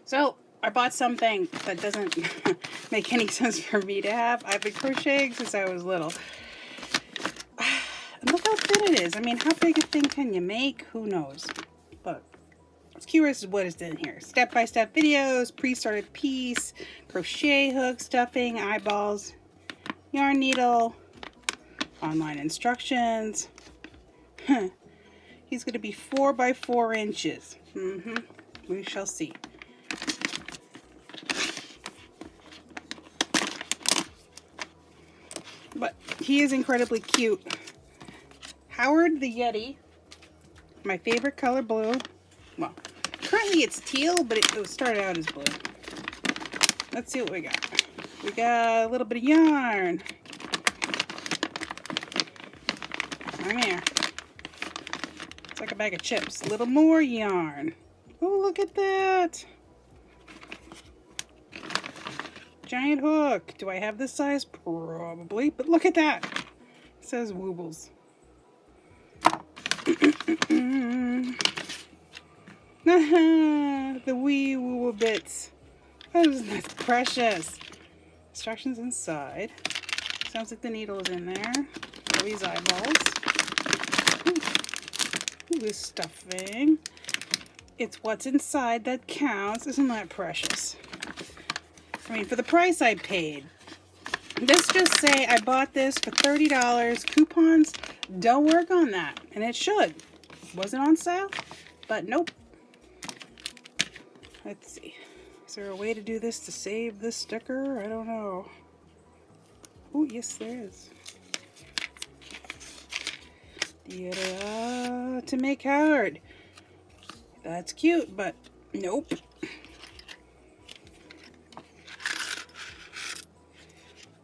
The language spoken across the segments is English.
So I bought something that doesn't make any sense for me to have. I've been crocheting since I was little. And look how thin it is. I mean, how big a thing can you make? Who knows? But I was curious as what is in here. Step-by-step videos, pre-started piece, crochet hook, stuffing, eyeballs, yarn needle, online instructions. He's going to be 4 by 4 inches. We shall see. But he is incredibly cute. Howard the Yeti. My favorite color, blue. Well, currently it's teal, but it started out as blue. Let's see what we got. We got a little bit of yarn. Come here. It's like a bag of chips. A little more yarn. Oh, look at that. Giant hook. Do I have this size? Probably. But look at that. It says Woobles. The wee Wooble bits. That's precious. Instructions inside. Sounds like the needle is in there. All these eyeballs. Ooh, this stuffing. It's what's inside that counts. Isn't that precious? I mean, for the price I paid. Let's just say I bought this for $30. Coupons don't work on that. And it should. Wasn't on sale, but nope. Let's see. Is there a way to do this to save this sticker? I don't know. Oh, yes, there is. To make Howard. That's cute, but nope.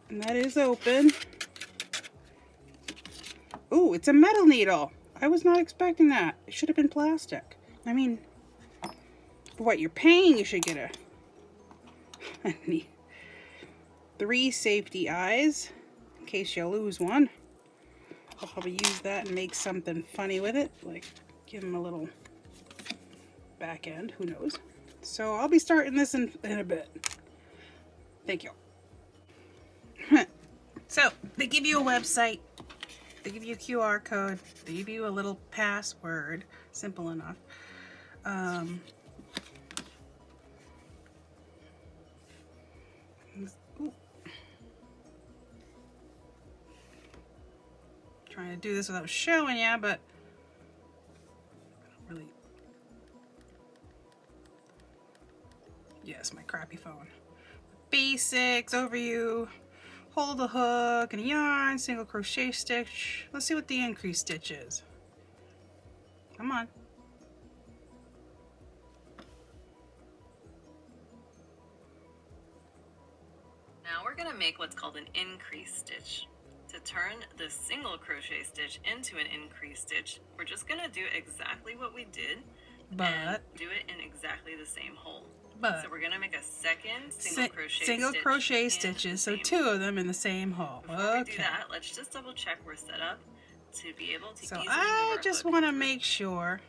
And that is open. Ooh, it's a metal needle. I was not expecting that. It should have been plastic. I mean, for what you're paying, you should get a 3 safety eyes in case you lose one. I'll probably use that and make something funny with it, like give him a little back end, who knows. So I'll be starting this in a bit. Thank you. So they give you a website, they give you a QR code, they give you a little password, simple enough. Trying to do this without showing you, but I don't really. Yes, my crappy phone. Basics, overview, hold the hook and a yarn, single crochet stitch. Let's see what the increase stitch is. Come on. Now we're going to make what's called an increase stitch. To turn the single crochet stitch into an increase stitch, we're just going to do exactly what we did, but do it in exactly the same hole. So we're going to make a second single crochet stitches, so 2 of them in the same hole. Before we do that, let's just double check we're set up to be able to easily move I our just hook. want to make sure.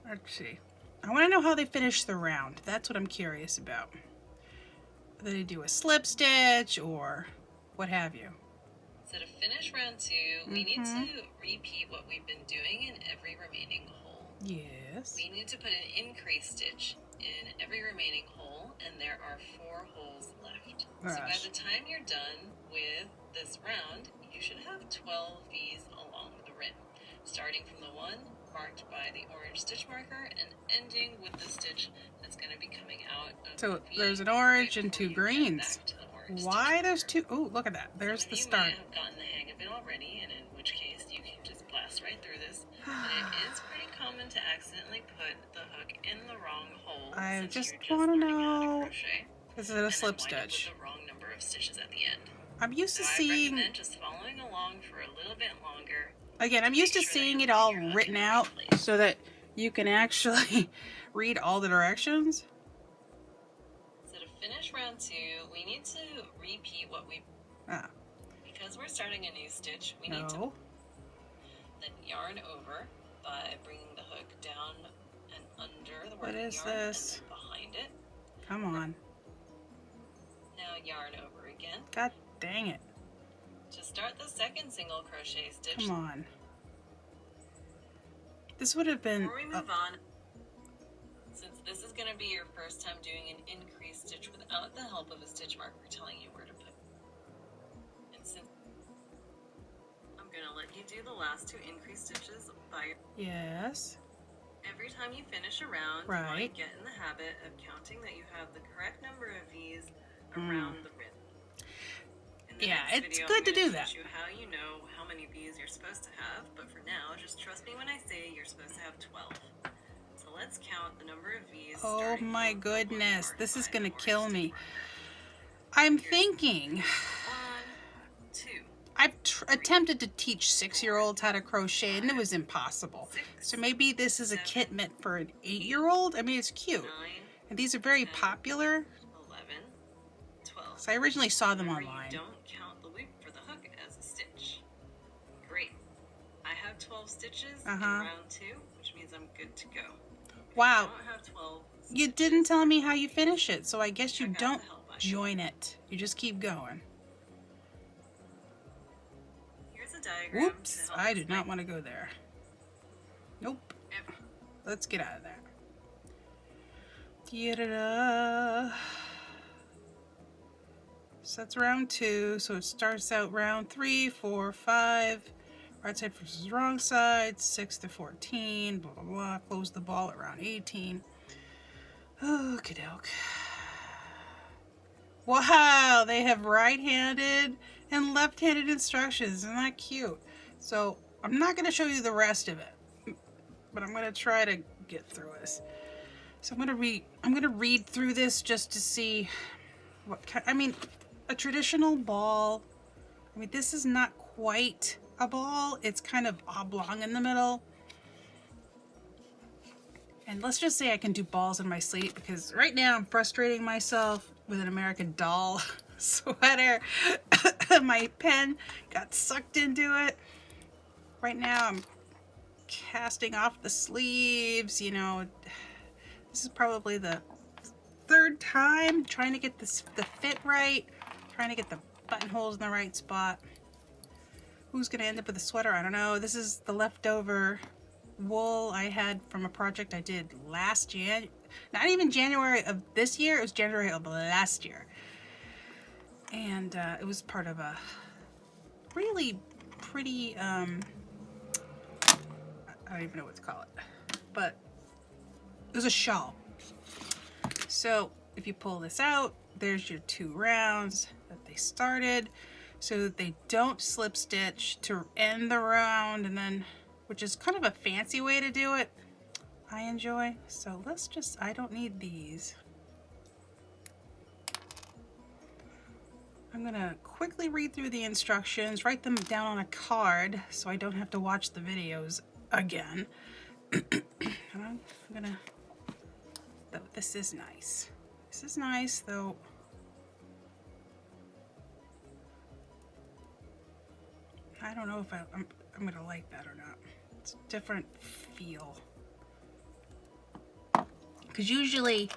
Let's see. I want to know how they finish the round. That's what I'm curious about. Whether they do a slip stitch or what have you. So to finish round 2, we need to repeat what we've been doing in every remaining hole. Yes. We need to put an increase stitch in every remaining hole, and there are 4 holes left. Gosh. So by the time you're done with this round, you should have 12 V's along the rim, starting from the one marked by the orange stitch marker and ending with the stitch that's going to be coming out of so the V there's an orange right and 2 before you get greens. back to the orange Why stitch there's marker. 2? Oh, look at that. There's the You start. may have gotten the hang of it already, and in which case you can just blast right through this. But it is pretty common to accidentally put the hook in the wrong hole. I since just you're want to learning how know, crochet, is it a slip and then wind up stitch? with the wrong number of stitches at the end. I'm used So to I seeing, recommend just following along for a little bit longer. again, I'm used to seeing it all written out so that you can actually read all the directions. So to finish round 2, we need to repeat what we... Because we're starting a new stitch, we need to then yarn over by bringing the hook down and under the What working is yarn this? and then behind it. Come on. Now yarn over again. God dang it. To start the second single crochet stitch. Come on. This would have been... Before we move on, since this is going to be your first time doing an increased stitch without the help of a stitch marker telling you where to put. And since I'm going to let you do the last 2 increased stitches by Yes. every time you finish a round, Right. you want to get in the habit of counting that you have the correct number of V's around the rib. In the Yeah, next it's video, good to I'm gonna do that. teach you how you know how many V's you're supposed to have, but for now, just trust me when I say you're supposed to have 12. So let's count the number of V's. Oh my goodness, this is gonna kill me. Here's I'm thinking... 1, 2, I've attempted to teach 6-year-olds how to crochet and it was impossible. 6, So maybe this is a kit meant for an 8-year-old? I mean, it's cute. 9, And these are very 10, popular. 11, 12. So I originally saw them Remember, online. you don't count the loop for the hook as a stitch. Great. I have 12 stitches in round 2, which means I'm good to go. Wow. If you don't have 12 You stitches, didn't tell me how you finish it, so I guess you check out don't the help I join it. You just keep going. Here's a diagram. Whoops, to help I did explain not want to go there. Nope. every- Let's get out of there. Da-da-da. So that's round 2. So it starts out round 3, 4, 5. Right side versus wrong side. 6 to 14. Blah, blah, blah. Close the ball at round 18. Okie doke. Wow, they have right-handed and left-handed instructions. Isn't that cute? So I'm not going to show you the rest of it, but I'm going to try to get through this. So I'm going to read through this just to see what kind. I mean, a traditional ball. I mean, this is not quite a ball. It's kind of oblong in the middle. And let's just say I can do balls in my sleep because right now I'm frustrating myself with an American Doll sweater. My pen got sucked into it. Right now I'm casting off the sleeves, you know. This is probably the 3rd time trying to get the fit right, trying to get the buttonholes in the right spot. Who's gonna end up with a sweater? I don't know. This is the leftover wool I had from a project I did last January. Not even January of this year, it was January of last year. And it was part of a really pretty, I don't even know what to call it, but it was a shawl. So if you pull this out, there's your 2 rounds that they started so that they don't slip stitch to end the round, and then, which is kind of a fancy way to do it. I enjoy. So let's just, I don't need these. I'm gonna quickly read through the instructions, write them down on a card so I don't have to watch the videos again. And I'm gonna, though this is nice. This is nice though. I don't know if I'm gonna like that or not. It's a different feel. Because usually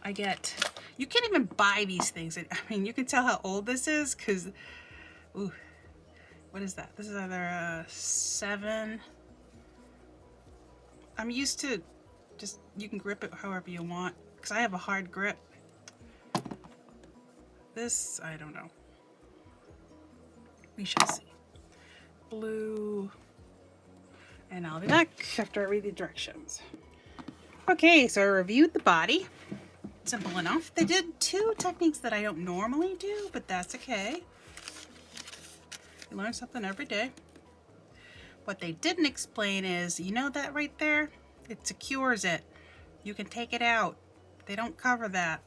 I get, you can't even buy these things. I mean, you can tell how old this is because, ooh, what is that? This is either 7. I'm used to just, you can grip it however you want because I have a hard grip. This, I don't know. We shall see. Blue. And I'll be back after I read the directions. Okay, so I reviewed the body. Simple enough. They did 2 techniques that I don't normally do, but that's okay. You learn something every day. What they didn't explain is, you know that right there? It secures it. You can take it out. They don't cover that.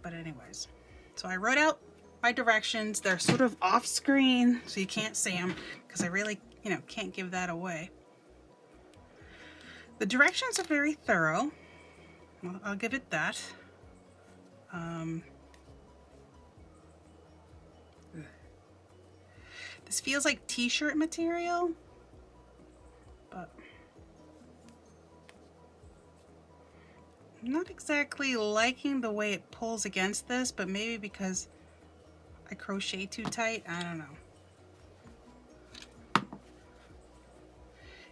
But anyways, so I wrote out my directions. They're sort of off screen, so you can't see them because I really, you know, can't give that away. The directions are very thorough. Well, I'll give it that. This feels like t-shirt material. but I'm not exactly liking the way it pulls against this, but maybe because I crochet too tight, I don't know.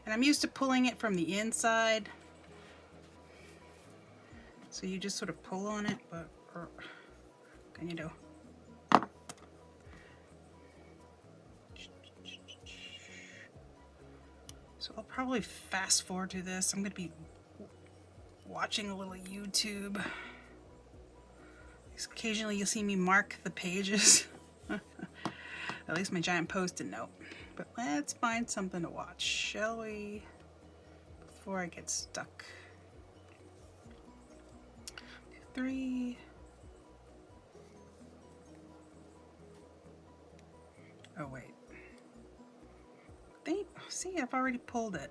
And I'm used to pulling it from the inside. So you just sort of pull on it, but what can you do? So I'll probably fast forward to this. I'm going to be watching a little YouTube. Occasionally you'll see me mark the pages. At least my giant post-it note. But let's find something to watch, shall we? Before I get stuck. 2, 3. Oh wait. See, I've already pulled it.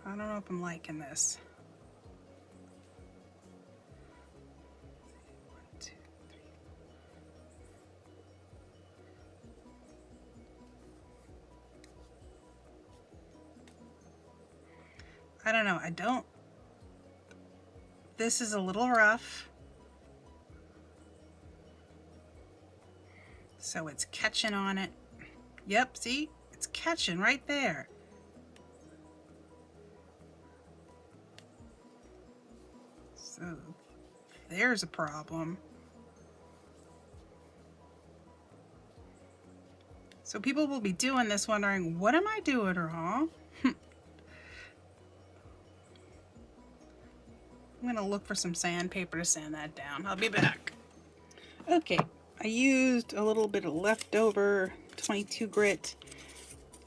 I don't know if I'm liking this. 1, 2, 3. I don't know. This is a little rough. So it's catching on it. Yep, see? It's catching right there. So there's a problem. So people will be doing this wondering, what am I doing wrong? I'm gonna look for some sandpaper to sand that down. I'll be back. Okay, I used a little bit of leftover 22 grit.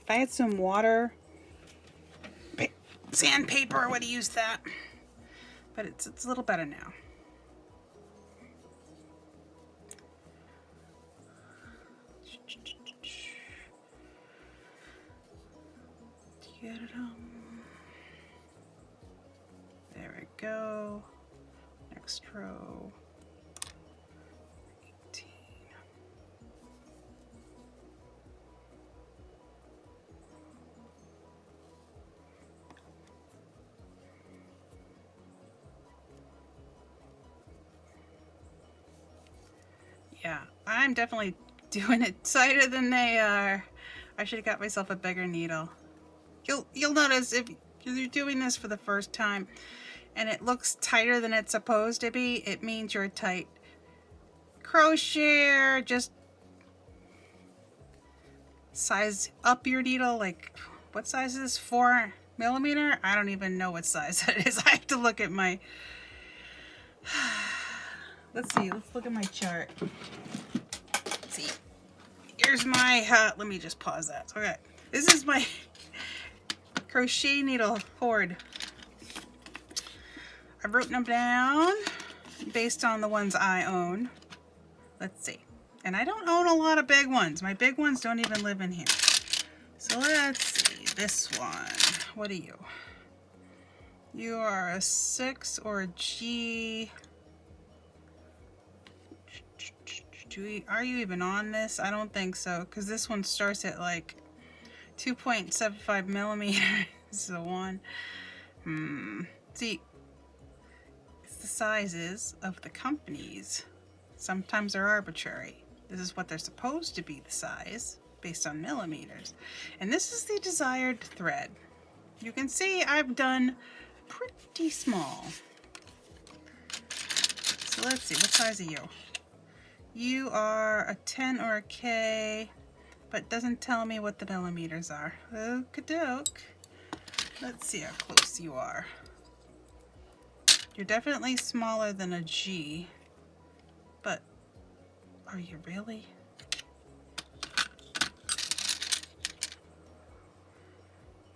If I had some water, sandpaper, I would have used that. But it's a little better now. Get it on. There we go. Next row. 18. Yeah, I'm definitely doing it tighter than they are. I should have got myself a bigger needle. You'll notice if you're doing this for the first time and it looks tighter than it's supposed to be, it means you're a tight crocheter. Just size up your needle. Like, what size is this? 4 millimeter? I don't even know what size it is. I have to look at my... Let's see. Let's look at my chart. Let's see. Here's my... let me just pause that. Okay. This is my crochet needle hoard. I've written them down based on the ones I own. Let's see. And I don't own a lot of big ones. My big ones don't even live in here. So let's see. This one. What are you? You are a 6 or a G. Are you even on this? I don't think so, because this one starts at like 2.75 millimeters. So one. See, it's the sizes of the companies. Sometimes they're arbitrary. This is what they're supposed to be, the size, based on millimeters. And this is the desired thread. You can see I've done pretty small. So let's see, what size are you? You are a 10 or a K, but doesn't tell me what the millimeters are. Okie-doke. Let's see how close you are. You're definitely smaller than a G, but are you really?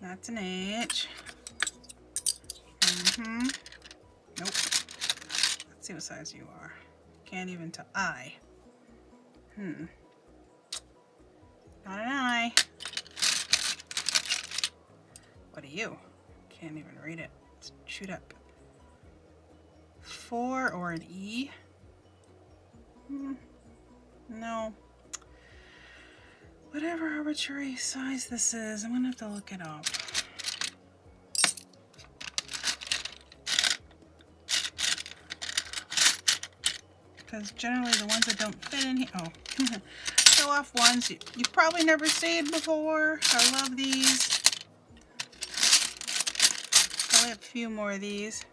That's an H. Nope. Let's see what size you are. Can't even tell. I. Not an I. What are you? Can't even read it. Let's shoot up. 4 or an E? No. Whatever arbitrary size this is, I'm gonna have to look it up. because generally the ones that don't fit in here, oh, show off ones you've probably never seen before. I love these. Probably have a few more of these.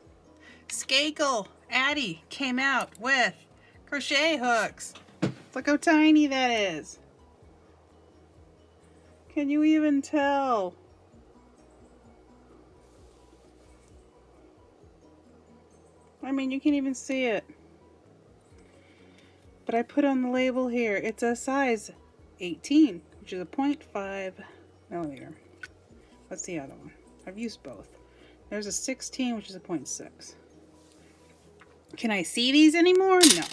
Skakel Addie came out with crochet hooks. Look how tiny that is. Can you even tell? I mean, you can't even see it. But I put on the label here, it's a size 18, which is a 0.5 millimeter. What's the other one? I've used both. There's a 16, which is a 0.6. Can I see these anymore? No.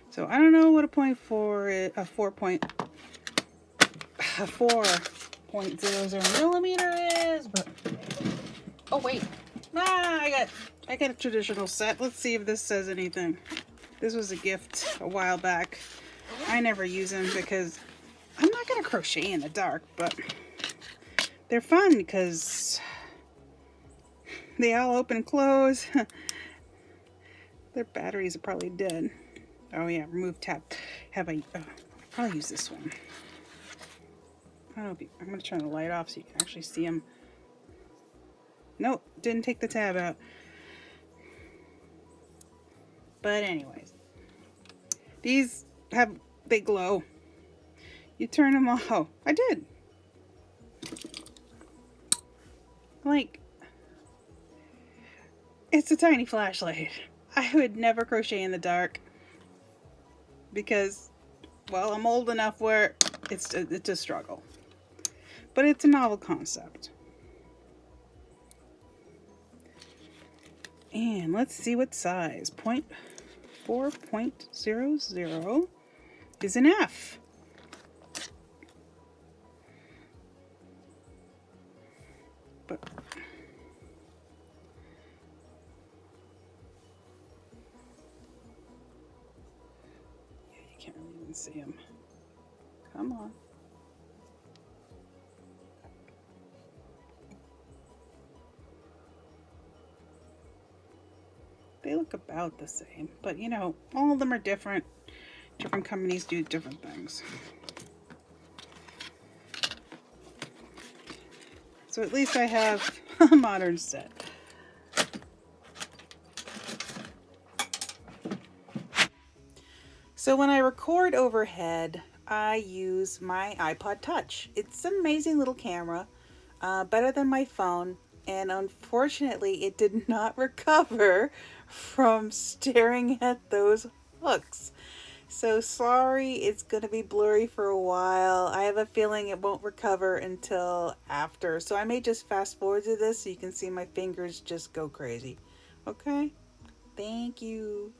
So I don't know what a 0.4 is, a 4.00 millimeter is, but oh wait, I got a traditional set. Let's see if this says anything. This was a gift a while back. I never use them because I'm not gonna crochet in the dark, but they're fun because they all open and close. Their batteries are probably dead. Oh yeah, remove tab. I'll probably use this one. I don't know if I'm gonna turn the light off so you can actually see them. Nope, didn't take the tab out. But anyways, these they glow. You turn them off. Oh, I did. Like, it's a tiny flashlight. I would never crochet in the dark because, well, I'm old enough where it's a struggle. But it's a novel concept. And let's see what size. 4.00 is an F. But yeah, you can't really even see them. Come on. They look about the same, but you know, all of them are different. Different companies do different things. So at least I have a modern set. So when I record overhead, I use my iPod Touch. It's an amazing little camera, better than my phone, and unfortunately it did not recover from staring at those hooks. So sorry, it's going to be blurry for a while. I have a feeling it won't recover until after. So I may just fast forward to this so you can see my fingers just go crazy. Okay? Thank you.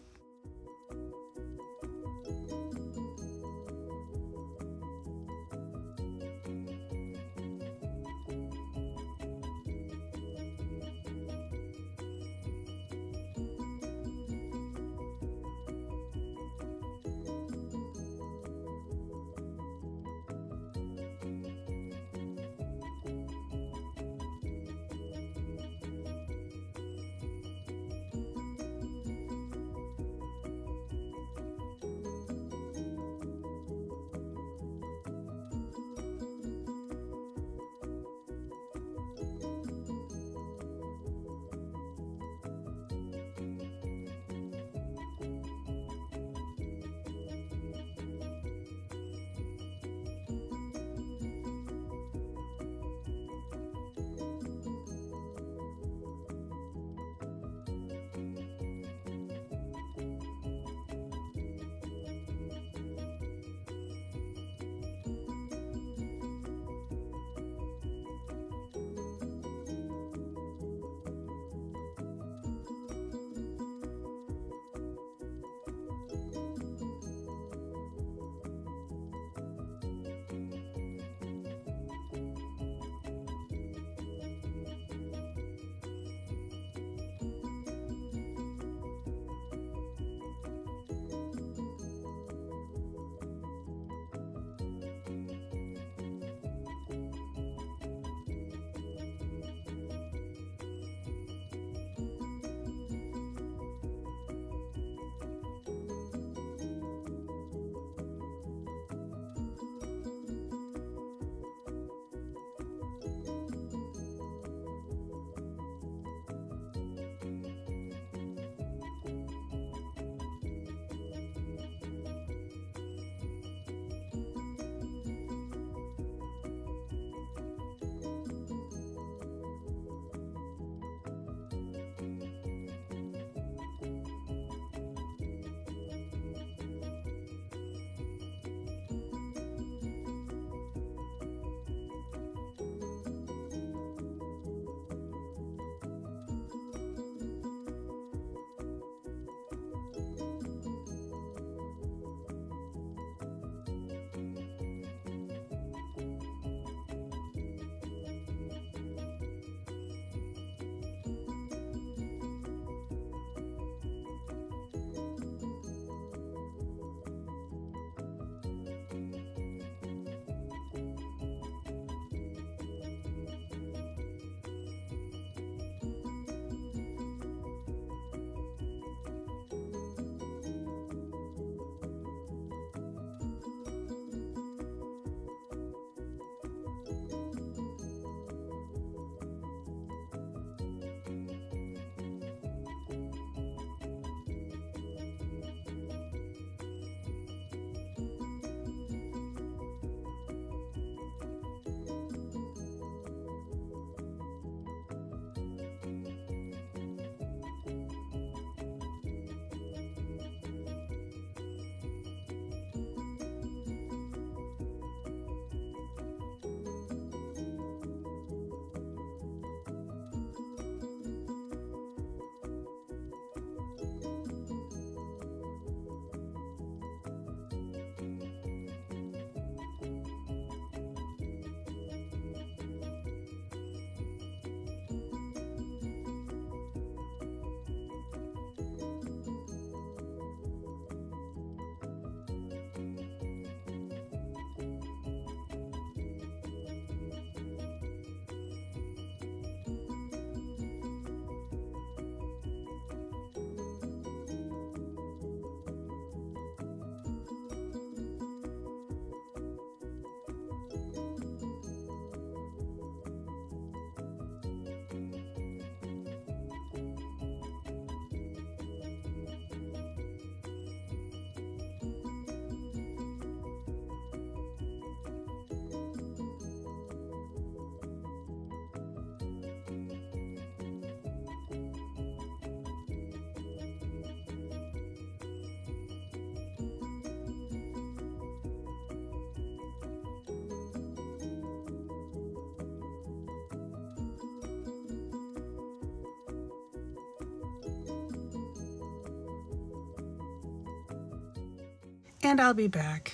and I'll be back.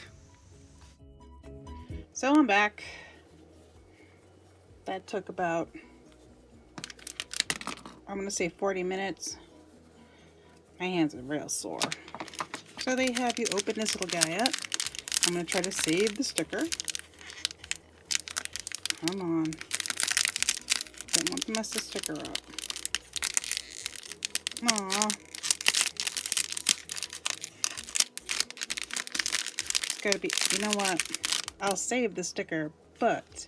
So I'm back. That took about, I'm going to say 40 minutes. My hands are real sore. So they have you open this little guy up. I'm going to try to save the sticker. Come on. Don't want to mess the sticker up. Aww. It's gotta be, you know what? I'll save the sticker, but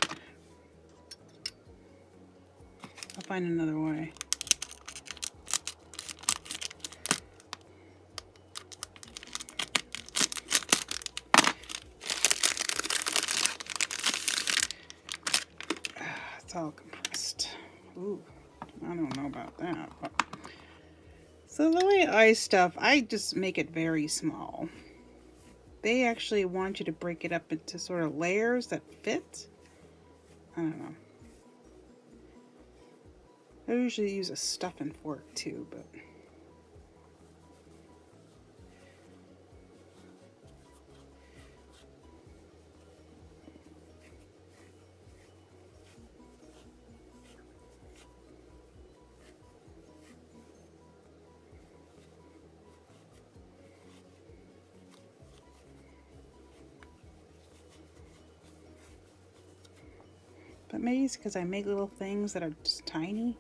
I'll find another way. It's all compressed. Ooh, I don't know about that. But... So the way I stuff, I just make it very small. They actually want you to break it up into sort of layers that fit. I don't know. I usually use a stuffing fork too, but... But maybe it's because I make little things that are just tiny.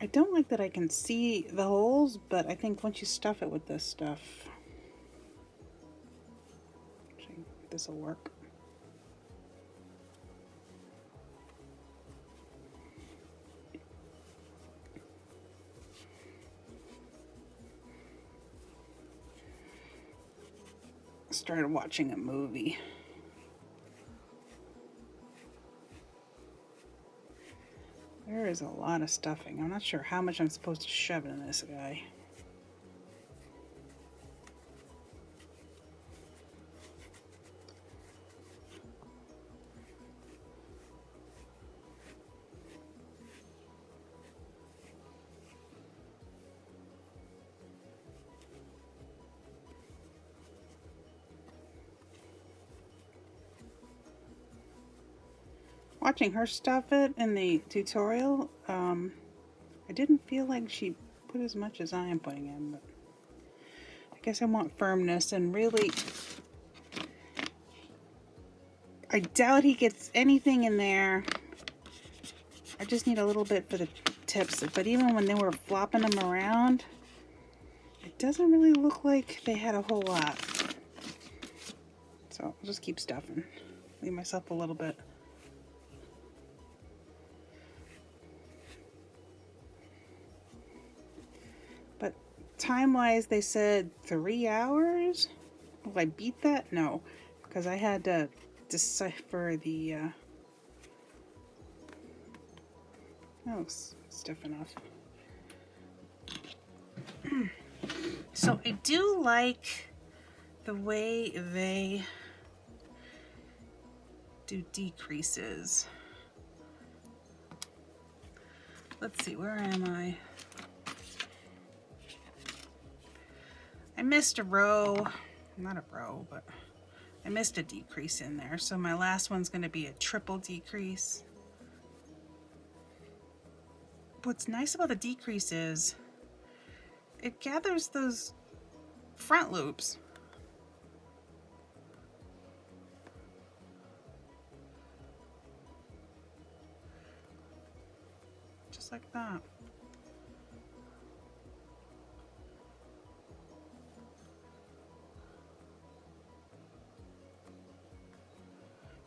I don't like that I can see the holes, but I think once you stuff it with this stuff, this will work. Started watching a movie. There is a lot of stuffing. I'm not sure how much I'm supposed to shove in this guy. Watching her stuff it in the tutorial, I didn't feel like she put as much as I am putting in, but I guess I want firmness, and really, I doubt he gets anything in there. I just need a little bit for the tips, but even when they were flopping them around, it doesn't really look like they had a whole lot. So I'll just keep stuffing. Leave myself a little bit. But time-wise, they said 3 hours? Will I beat that? No, because I had to decipher the... Oh, stiff enough. So I do like the way they do decreases. Let's see, where am I? I missed a row, not a row, but I missed a decrease in there. So my last one's going to be a triple decrease. What's nice about the decrease is it gathers those front loops. Just like that.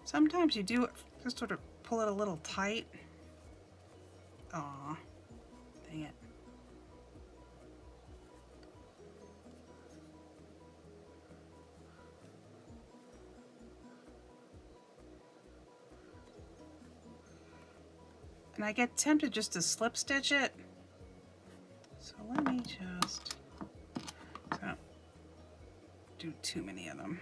Sometimes you do just sort of pull it a little tight. Aw, dang it. And I get tempted just to slip stitch it. So let me just, so do too many of them.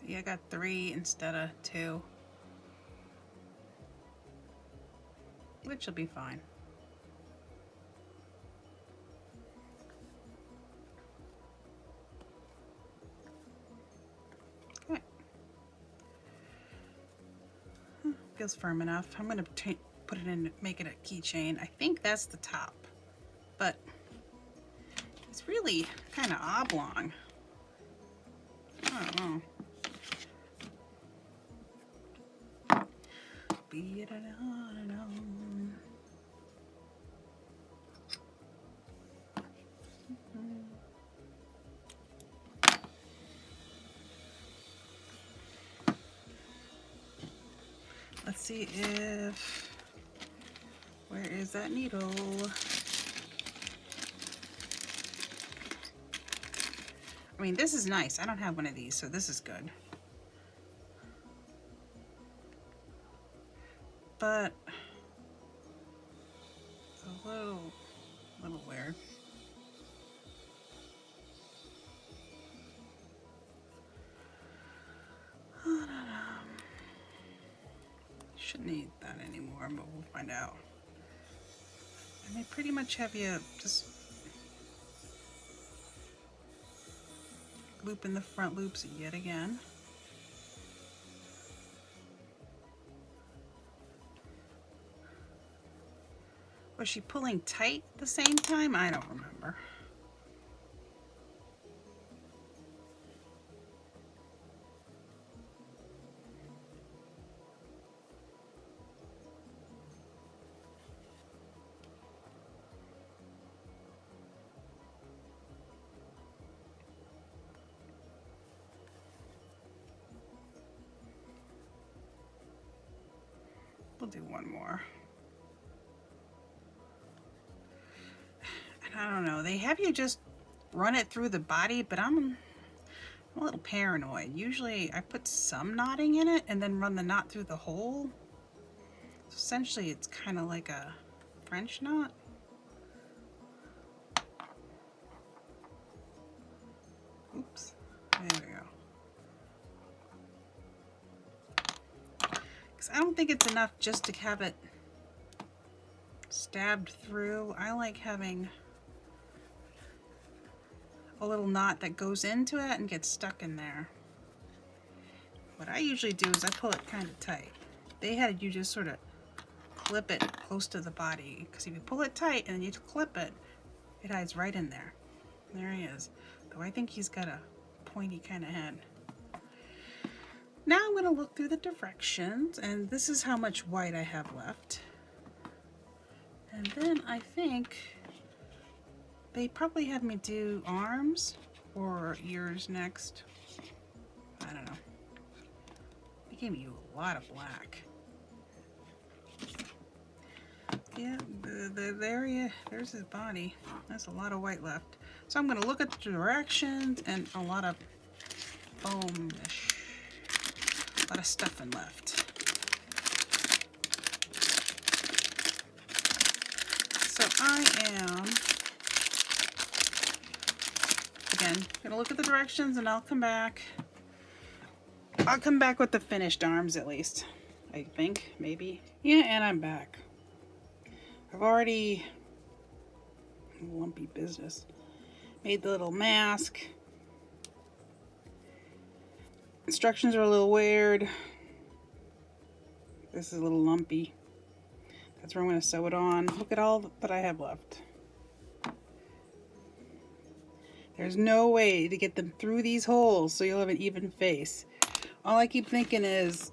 See, I got 3 instead of 2, which will be fine. Okay. Feels firm enough. I'm going to put it in, make it a keychain. I think that's the top, but it's really kind of oblong. I don't know. Let's see if, where is that needle? I mean, this is nice. I don't have one of these, so this is good. But it's a little weird. Shouldn't need that anymore, but we'll find out. And they pretty much have you just loop in the front loops yet again. Was she pulling tight at the same time? I don't remember. We'll do one more. And I don't know, they have you just run it through the body, but I'm a little paranoid. Usually I put some knotting in it and then run the knot through the hole. So essentially it's kind of like a French knot. Oops, there we go. I don't think it's enough just to have it stabbed through. I like having a little knot that goes into it and gets stuck in there. What I usually do is I pull it kind of tight. They had you just sort of clip it close to the body, because if you pull it tight and then you clip it, it hides right in there. There he is. Though I think he's got a pointy kind of head. Now I'm going to look through the directions, and this is how much white I have left. And then I think they probably have me do arms or ears next. I don't know. They gave me a lot of black. Yeah, there's his body. There's a lot of white left. So I'm going to look at the directions and a lot of foam-ish. A lot of stuffing left. So I am, again, gonna look at the directions and I'll come back. I'll come back with the finished arms at least. I think, maybe. Yeah, and I'm back. I've already lumpy business. Made the little mask. Instructions are a little weird. This is a little lumpy. That's where I'm going to sew it on. Look at all that I have left. There's no way to get them through these holes so you'll have an even face. All I keep thinking is,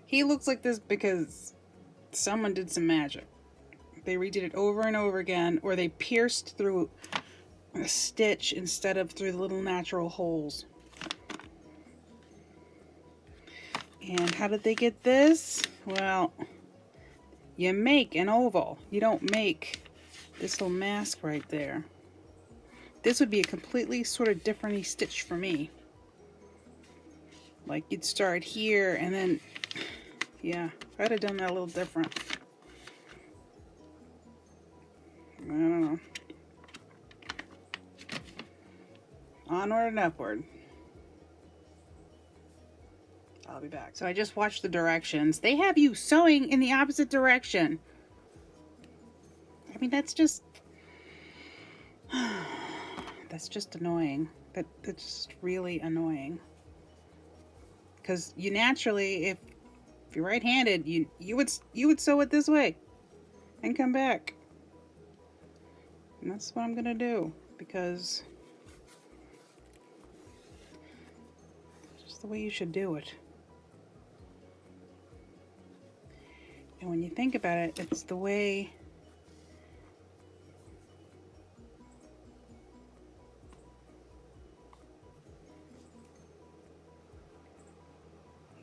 he looks like this because someone did some magic. They redid it over and over again, or they pierced through a stitch instead of through the little natural holes. And how did they get this? Well, you make an oval. You don't make this little mask right there. This would be a completely sort of different stitch for me. Like you'd start here and then, yeah, I'd have done that a little different. I don't know. Onward and upward. I'll be back. So I just watched the directions. They have you sewing in the opposite direction. I mean, that's just annoying. That's just really annoying. Because you naturally, if you're right-handed, you would sew it this way and come back. And that's what I'm gonna do, because it's just the way you should do it. And when you think about it, it's the way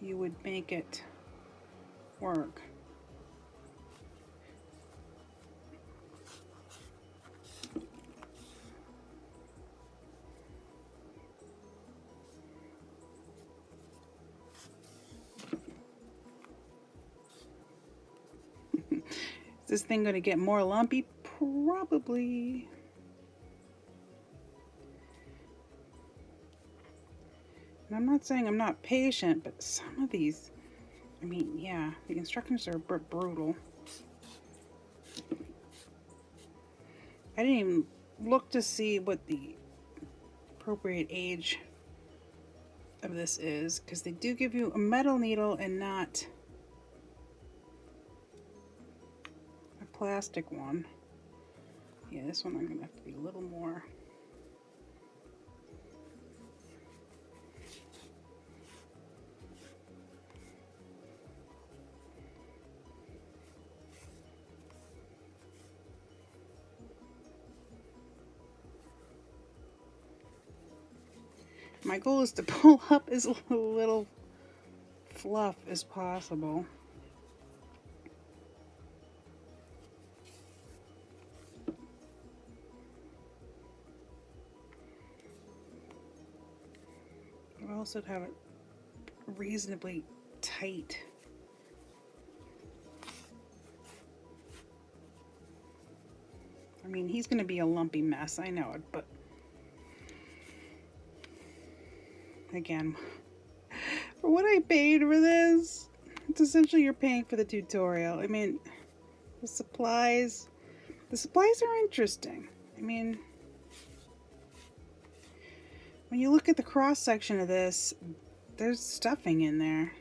you would make it work. Is this thing going to get more lumpy? Probably. And I'm not saying I'm not patient, but some of these, I mean, yeah, the instructions are brutal. I didn't even look to see what the appropriate age of this is, because they do give you a metal needle and not a plastic one. Yeah, this one I'm going to have to be a little more. My goal is to pull up as little fluff as possible. I also have it reasonably tight. I mean, he's going to be a lumpy mess, I know it, but again, for what I paid for this, it's essentially you're paying for the tutorial. I mean, the supplies are interesting. I mean, when you look at the cross section of this, there's stuffing in there.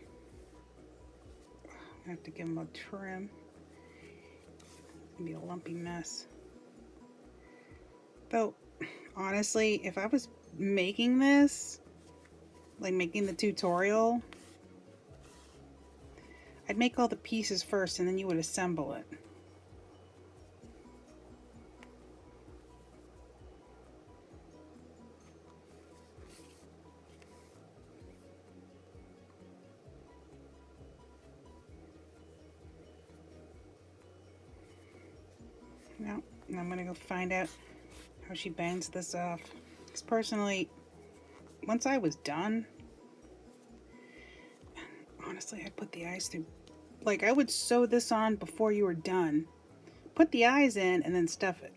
I have to give him a trim. It's gonna be a lumpy mess. Though, honestly, if I was making this, like making the tutorial, I'd make all the pieces first and then you would assemble it. Now, I'm gonna go find out how she bangs this off. Because personally, once I was done, honestly, I'd put the eyes through. Like, I would sew this on before you were done. Put the eyes in and then stuff it.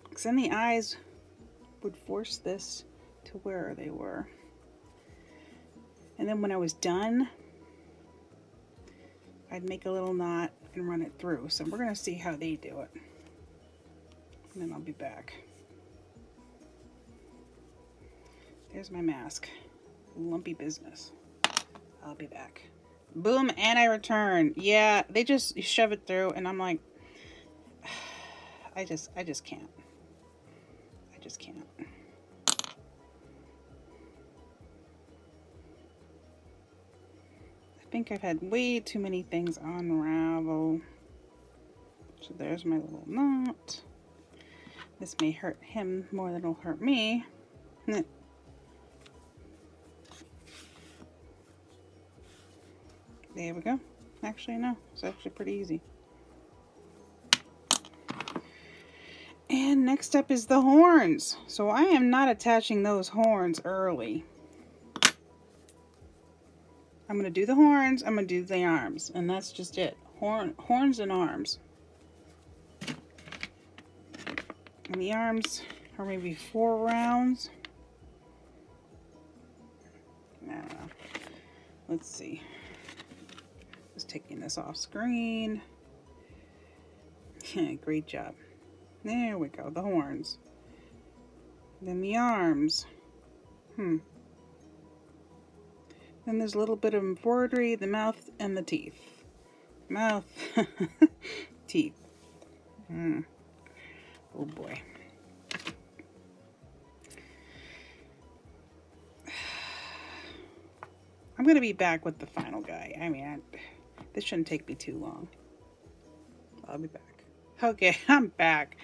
Because then the eyes would force this to where they were. And then when I was done, I'd make a little knot and run it through. So we're going to see how they do it. And then I'll be back. There's my mask. Lumpy business. I'll be back. Boom, and I return. Yeah, they just shove it through, and I'm like, I just can't. I just can't. I think I've had way too many things unravel. So there's my little knot. This may hurt him more than it'll hurt me. There we go. Actually, no. It's actually pretty easy. And next up is the horns. So I am not attaching those horns early. I'm going to do the horns. I'm going to do the arms. And that's just it. Horns and arms. And the arms are maybe 4 rounds. I don't know. Let's see. Just taking this off screen. Great job. There we go. The horns. Then the arms. Then there's a little bit of embroidery, the mouth, and the teeth. Mouth. Teeth. Oh boy. I'm going to be back with the final guy. I mean, this shouldn't take me too long. I'll be back. Okay, I'm back.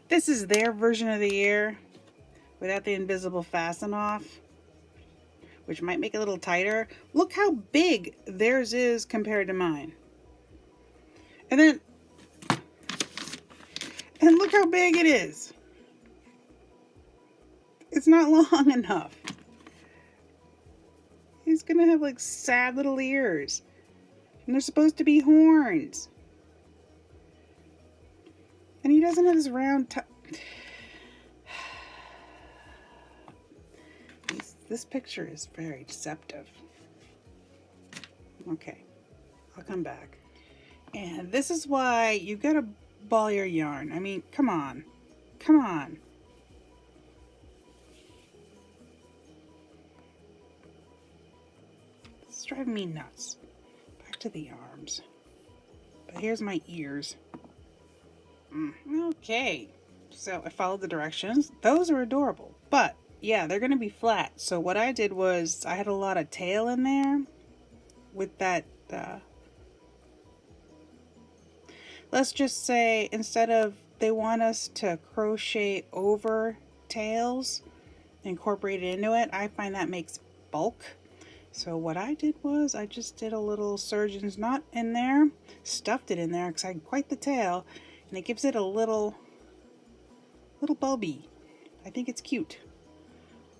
This is their version of the ear without the invisible fasten off, which might make it a little tighter. Look how big theirs is compared to mine. And look how big it is. It's not long enough. He's gonna have like sad little ears. And they're supposed to be horns. And he doesn't have this round This picture is very deceptive. Okay, I'll come back. And this is why you gotta ball your yarn. I mean, come on. Come on. It's driving me nuts. Back to the arms. But here's my ears. Okay. So I followed the directions. Those are adorable. But yeah, they're going to be flat. So what I did was I had a lot of tail in there with that, let's just say instead of they want us to crochet over tails, incorporate it into it, I find that makes bulk. So what I did was I just did a little surgeon's knot in there, stuffed it in there because I had quite the tail, and it gives it a little bulby. I think it's cute.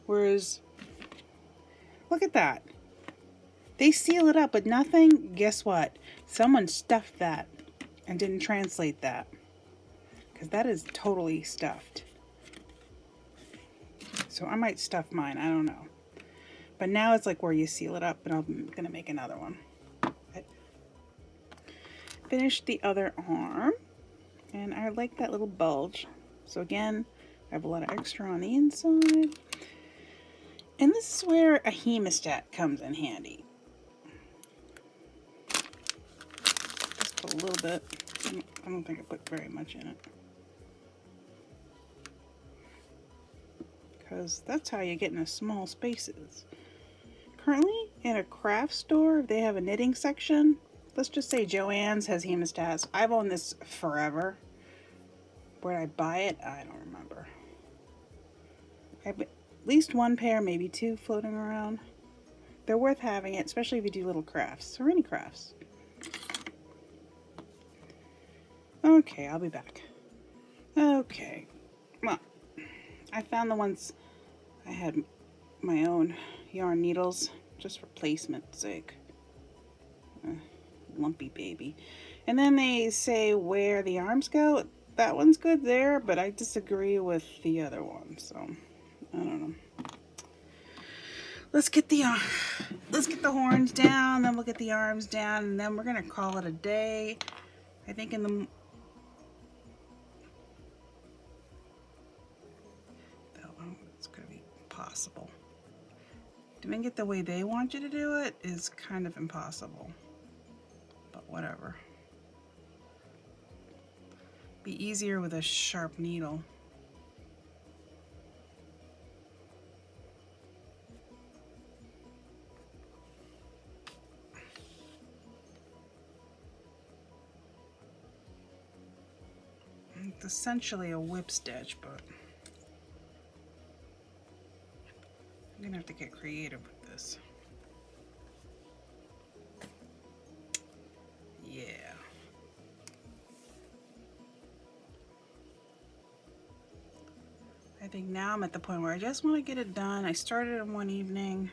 Whereas, look at that. They seal it up with nothing. Guess what? Someone stuffed that and didn't translate that. Because that is totally stuffed. So I might stuff mine. I don't know. But now it's like where you seal it up, and I'm going to make another one. I finished the other arm. And I like that little bulge. So again, I have a lot of extra on the inside. And this is where a hemostat comes in handy. Just put a little bit. I don't think I put very much in it. Because that's how you get into small spaces. Currently, in a craft store, they have a knitting section. Let's just say Joann's has hemostats. I've owned this forever. Where did I buy it? I don't remember. I have at least one pair, maybe 2 floating around. They're worth having it, especially if you do little crafts or any crafts. Okay, I'll be back. Okay. Well, I found the ones I had my own yarn needles just for placement's sake. Lumpy baby. And then they say where the arms go. That one's good there, but I disagree with the other one, so I don't know. let's get the horns down, then we'll get the arms down, and then we're gonna call it a day. I think in the it's gonna be impossible. Doing it the way they want you to do it is kind of impossible, but whatever. Be easier with a sharp needle. It's essentially a whip stitch, but I'm gonna have to get creative with this. Yeah. I think now I'm at the point where I just want to get it done. I started in one evening.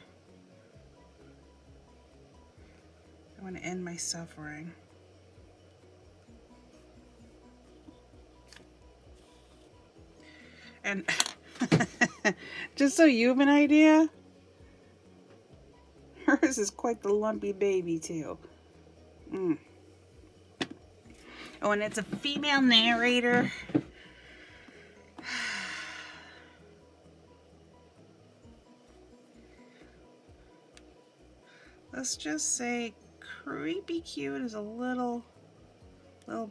I want to end my suffering. And just so you have an idea, hers is quite the lumpy baby too. Oh, and it's a female narrator. Let's just say Creepy Cute is a little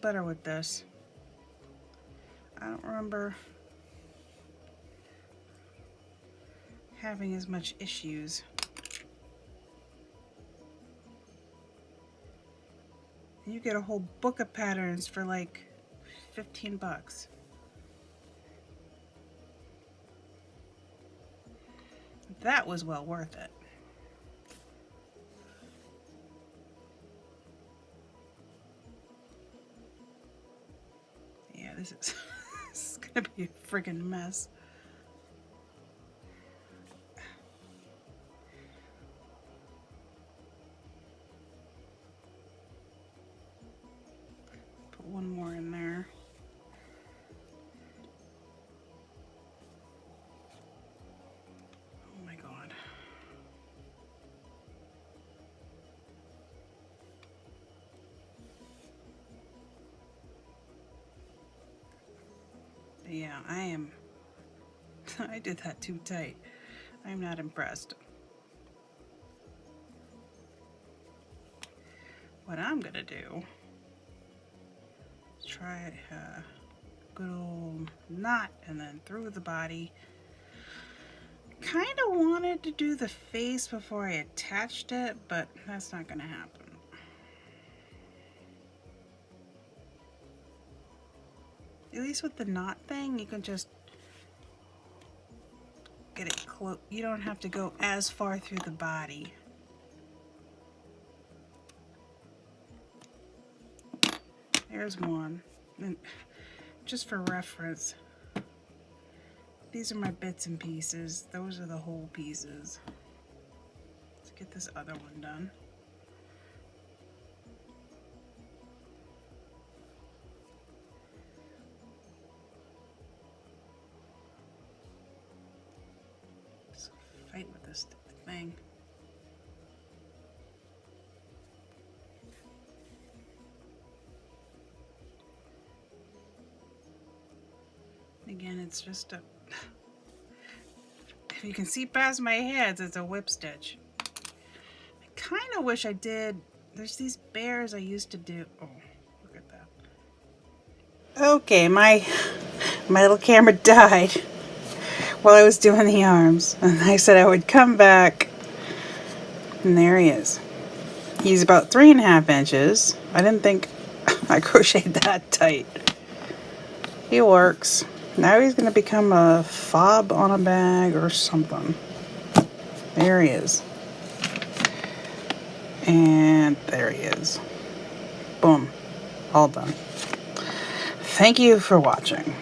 better with this. I don't remember having as much issues. You get a whole book of patterns for like 15 bucks. That was well worth it. Yeah, this is gonna be a friggin' mess. Put one more in there. Oh my God. Yeah, I did that too tight. I'm not impressed. What I'm gonna do is try a good old knot and then through the body. Kind of wanted to do the face before I attached it, but that's not gonna happen. At least with the knot thing, you can just get it close. You don't have to go as far through the body. There's one. And just for reference, these are my bits and pieces. Those are the whole pieces. Let's get this other one done. Just fight with this thing. Again, it's just a... If you can see past my heads, it's a whip stitch. I kind of wish I did... There's these bears I used to do... Oh, look at that. Okay, my little camera died while I was doing the arms. And I said I would come back. And there he is. He's about 3.5 inches. I didn't think I crocheted that tight. He works. Now he's going to become a fob on a bag or something. There he is. And there he is. Boom. All done. Thank you for watching.